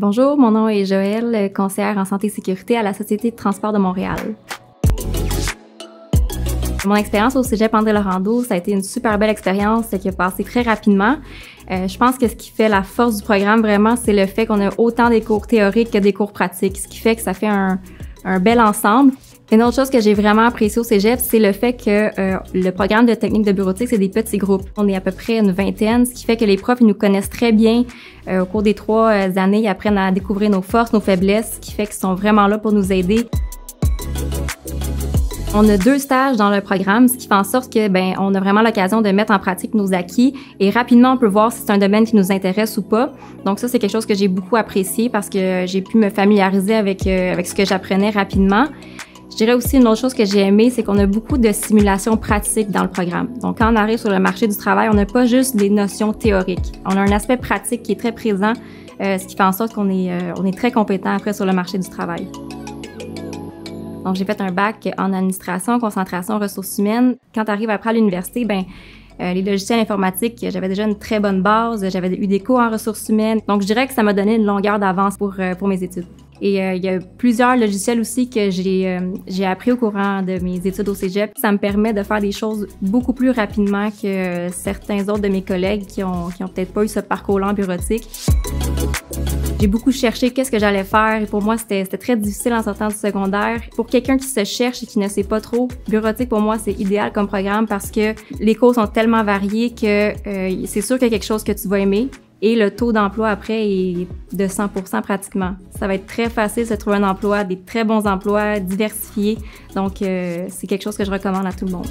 Bonjour, mon nom est Joëlle, conseillère en santé et sécurité à la Société de transport de Montréal. Mon expérience au Cégep André-Laurendeau, ça a été une super belle expérience qui a passé très rapidement. Je pense que ce qui fait la force du programme vraiment, c'est le fait qu'on a autant des cours théoriques que des cours pratiques, ce qui fait que ça fait un bel ensemble. Une autre chose que j'ai vraiment apprécié au Cégep, c'est le fait que le programme de technique de bureautique, c'est des petits groupes. On est à peu près une vingtaine, ce qui fait que les profs, ils nous connaissent très bien. Au cours des 3 années, ils apprennent à découvrir nos forces, nos faiblesses, ce qui fait qu'ils sont vraiment là pour nous aider. On a 2 stages dans le programme, ce qui fait en sorte que on a vraiment l'occasion de mettre en pratique nos acquis et rapidement on peut voir si c'est un domaine qui nous intéresse ou pas. Donc ça, c'est quelque chose que j'ai beaucoup apprécié parce que j'ai pu me familiariser avec ce que j'apprenais rapidement. Je dirais aussi une autre chose que j'ai aimé, c'est qu'on a beaucoup de simulations pratiques dans le programme. Donc, quand on arrive sur le marché du travail, on n'a pas juste des notions théoriques. On a un aspect pratique qui est très présent, ce qui fait en sorte qu'on est très compétent après sur le marché du travail. Donc, j'ai fait un bac en administration, concentration, ressources humaines. Quand tu arrives après à l'université, les logiciels informatiques, j'avais déjà une très bonne base, j'avais eu des cours en ressources humaines. Donc, je dirais que ça m'a donné une longueur d'avance pour mes études. Et il y a plusieurs logiciels aussi que j'ai appris au courant de mes études au Cégep. Ça me permet de faire des choses beaucoup plus rapidement que certains autres de mes collègues qui ont peut-être pas eu ce parcours-là en bureautique. J'ai beaucoup cherché qu'est-ce que j'allais faire et pour moi, c'était très difficile en sortant du secondaire. Pour quelqu'un qui se cherche et qui ne sait pas trop, bureautique pour moi, c'est idéal comme programme parce que les cours sont tellement variés que c'est sûr qu'il y a quelque chose que tu vas aimer. Et le taux d'emploi après est de 100% pratiquement. Ça va être très facile de trouver un emploi, des très bons emplois diversifiés. Donc, c'est quelque chose que je recommande à tout le monde.